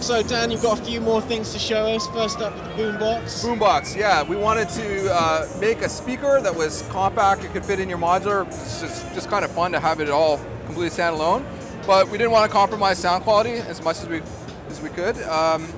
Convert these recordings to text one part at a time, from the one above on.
So Dan, you've got a few more things to show us. First up with the Boombox. Boombox, yeah. We wanted to make a speaker that was compact, it could fit in your modular. It's just kind of fun to have it all completely standalone. But we didn't want to compromise sound quality as much as we could.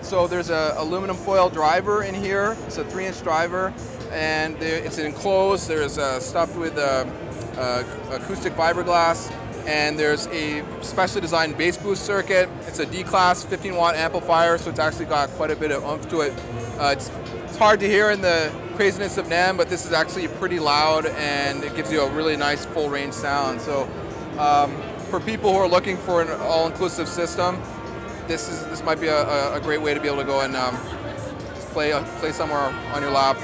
So there's a aluminum foil driver in here. It's a 3-inch driver, and it's enclosed. There's stuffed with acoustic fiberglass. And there's a specially designed bass boost circuit. It's a D-class 15-watt amplifier, so it's actually got quite a bit of oomph to it. It's hard to hear in the craziness of NAMM, but this is actually pretty loud, and it gives you a really nice full-range sound. So for people who are looking for an all-inclusive system, this might be a great way to be able to go and play somewhere on your lap.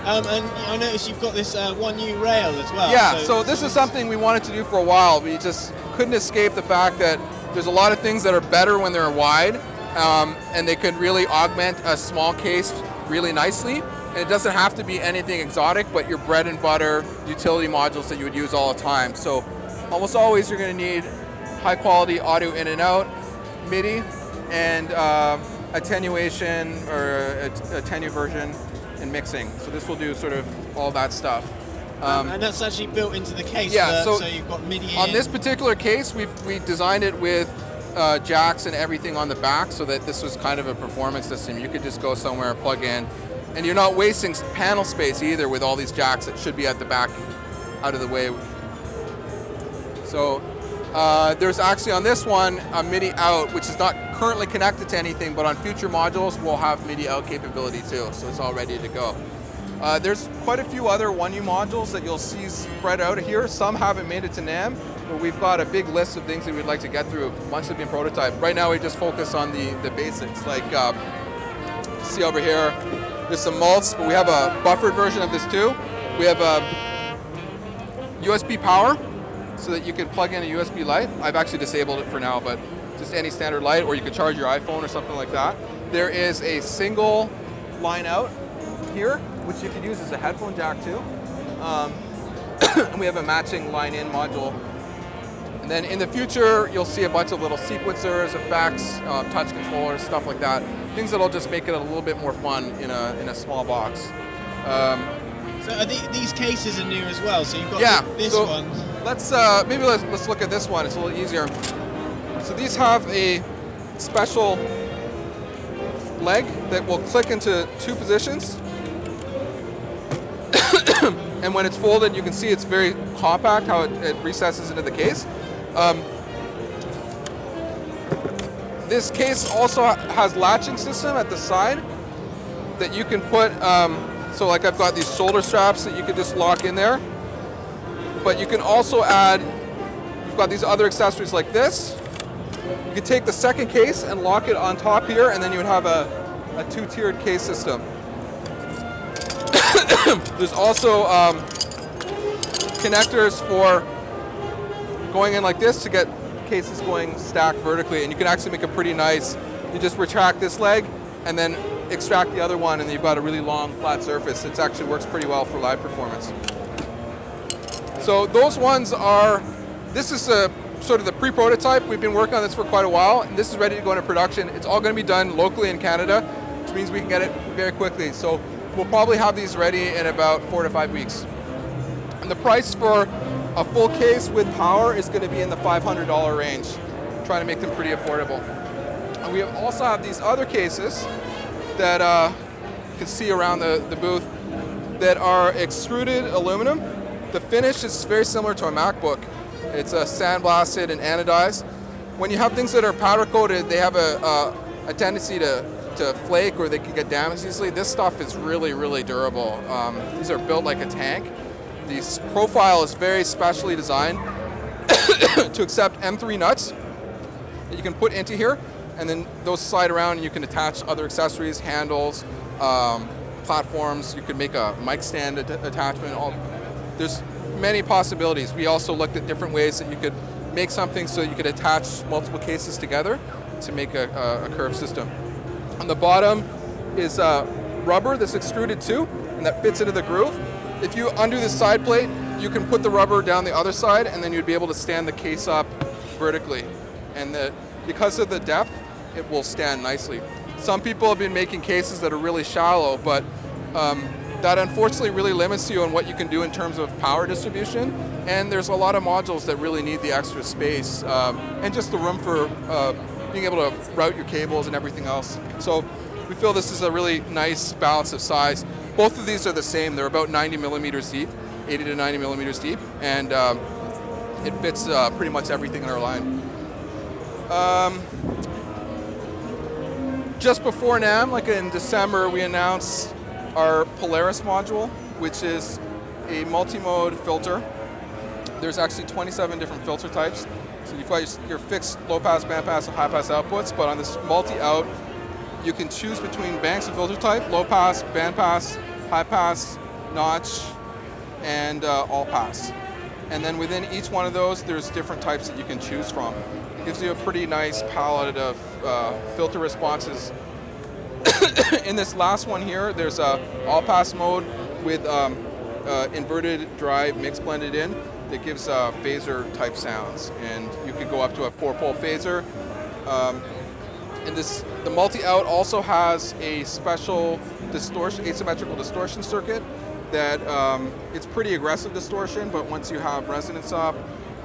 And I noticed you've got this one new rail as well. Yeah, so this is something we wanted to do for a while. We just couldn't escape the fact that there's a lot of things that are better when they're wide, and they could really augment a small case really nicely. And it doesn't have to be anything exotic, but your bread and butter utility modules that you would use all the time. So almost always you're going to need high quality audio in and out, MIDI, and attenuation or attenuversion and mixing. So this will do sort of all that stuff. And that's actually built into the case. Yeah, so you've got MIDI on this particular case, we designed it with jacks and everything on the back, so that this was kind of a performance system. You could just go somewhere, plug in, and you're not wasting panel space either with all these jacks that should be at the back, out of the way. So there's actually on this one a MIDI out, which is not currently connected to anything, but on future modules we'll have MIDI out capability too, so it's all ready to go. There's quite a few other 1U modules that you'll see spread out here. Some haven't made it to NAMM, but we've got a big list of things that we'd like to get through once they've been prototyped. Right now we just focus on the basics, like see over here, there's some mults, but we have a buffered version of this too. We have a USB power, so that you can plug in a USB light. I've actually disabled it for now, but just any standard light, or you could charge your iPhone or something like that. There is a single line out here, which you could use as a headphone jack too. And we have a matching line in module. And then in the future, you'll see a bunch of little sequencers, effects, touch controllers, stuff like that. Things that'll just make it a little bit more fun in a small box. So are these cases are new as well, so you've got this one. Let's look at this one. It's a little easier. So these have a special leg that will click into 2 positions. And when it's folded, you can see it's very compact how it recesses into the case. This case also has latching system at the side that you can put, so like I've got these shoulder straps that you could just lock in there. But you can also add, you've got these other accessories like this. You could take the second case and lock it on top here, and then you would have a 2-tiered case system. There's also connectors for going in like this to get cases going stacked vertically, and you can actually make a pretty nice, you just retract this leg and then extract the other one, and you've got a really long flat surface. It actually works pretty well for live performance. So those ones are, this is sort of the pre-prototype. We've been working on this for quite a while, and this is ready to go into production. It's all going to be done locally in Canada, which means we can get it very quickly. So we'll probably have these ready in about 4 to 5 weeks. And the price for a full case with power is going to be in the $500 range. I'm trying to make them pretty affordable. And we also have these other cases that you can see around the booth that are extruded aluminum. The finish is very similar to a MacBook. It's sandblasted and anodized. When you have things that are powder coated, they have a tendency to flake, or they can get damaged easily. This stuff is really, really durable. These are built like a tank. The profile is very specially designed to accept M3 nuts that you can put into here, and then those slide around and you can attach other accessories, handles, platforms. You could make a mic stand attachment. There's many possibilities. We also looked at different ways that you could make something so you could attach multiple cases together to make a curved system. On the bottom is rubber that's extruded too, and that fits into the groove. If you undo this side plate, you can put the rubber down the other side, and then you'd be able to stand the case up vertically. And because of the depth, it will stand nicely. Some people have been making cases that are really shallow, but that unfortunately really limits you on what you can do in terms of power distribution. And there's a lot of modules that really need the extra space and just the room for being able to route your cables and everything else. So we feel this is a really nice balance of size. Both of these are the same. They're about 90 millimeters deep, 80 to 90 millimeters deep, and it fits pretty much everything in our line. Just before NAMM, like in December, we announced our Polaris module, which is a multi-mode filter. There's actually 27 different filter types. So you've got your fixed low-pass, bandpass, and high-pass outputs, but on this multi-out, you can choose between banks of filter type, low-pass, bandpass, high-pass, notch, and all-pass. And then within each one of those, there's different types that you can choose from. It gives you a pretty nice palette of filter responses. In this last one here, there's a all-pass mode with inverted drive mix blended in that gives phaser type sounds, and you could go up to a 4-pole phaser. And the multi-out also has a special asymmetrical distortion circuit that it's pretty aggressive distortion, but once you have resonance up,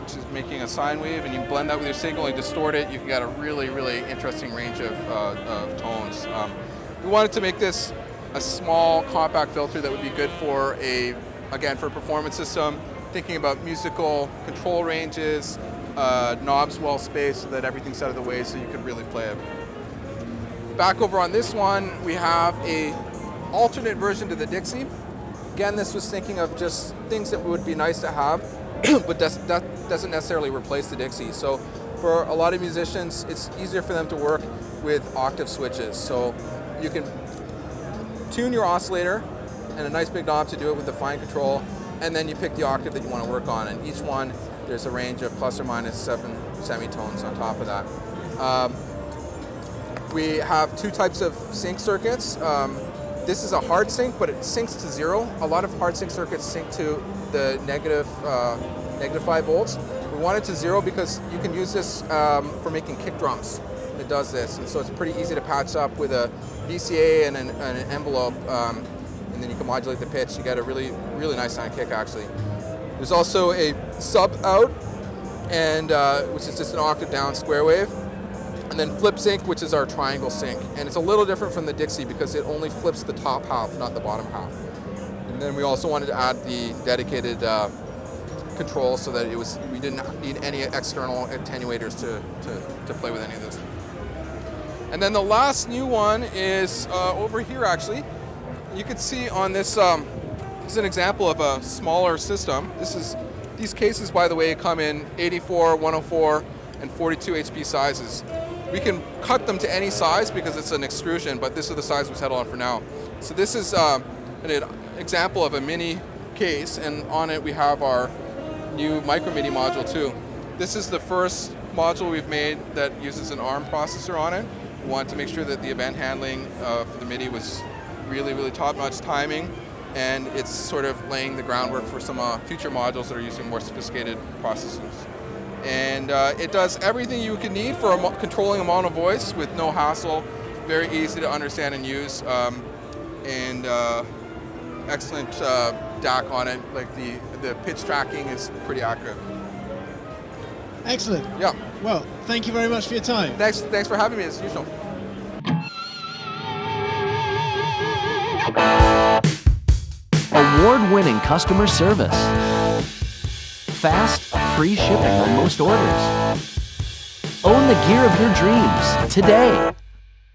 which is making a sine wave, and you blend that with your signal, you distort it, you can get a really, really interesting range of tones. We wanted to make this a small, compact filter that would be good for again, for a performance system, thinking about musical control ranges, knobs well spaced so that everything's out of the way so you can really play it. Back over on this one, we have a alternate version to the Dixie. Again, this was thinking of just things that would be nice to have, but that doesn't necessarily replace the Dixie. So for a lot of musicians, it's easier for them to work with octave switches. So you can tune your oscillator and a nice big knob to do it with the fine control, and then you pick the octave that you want to work on. And each one, there's a range of plus or minus 7 semitones on top of that. We have 2 types of sync circuits. This is a hard sync, but it syncs to 0. A lot of hard sync circuits sync to the negative 5 volts. We want it to 0 because you can use this for making kick drums. It does this, and so it's pretty easy to patch up with a VCA and an envelope, and then you can modulate the pitch. You get a really, really nice sound kick, actually. There's also a sub out, and which is just an octave down square wave. And then flip sync, which is our triangle sync. And it's a little different from the Dixie because it only flips the top half, not the bottom half. And then we also wanted to add the dedicated control so that we didn't need any external attenuators to play with any of this. And then the last new one is over here, actually. You can see on this, this is an example of a smaller system. These cases, by the way, come in 84, 104, and 42 HP sizes. We can cut them to any size because it's an extrusion, but this is the size we settle on for now. So this is an example of a mini case, and on it we have our new micro MIDI module too. This is the first module we've made that uses an ARM processor on it. We wanted to make sure that the event handling for the MIDI was really, really top-notch timing, and it's sort of laying the groundwork for some future modules that are using more sophisticated processors. And it does everything you can need for controlling a mono voice with no hassle, very easy to understand and use, and excellent DAC on it. Like the pitch tracking is pretty accurate. Excellent. Yeah. Well, thank you very much for your time. Thanks for having me as usual. Award-winning customer service. Fast, free shipping on most orders. Own the gear of your dreams today.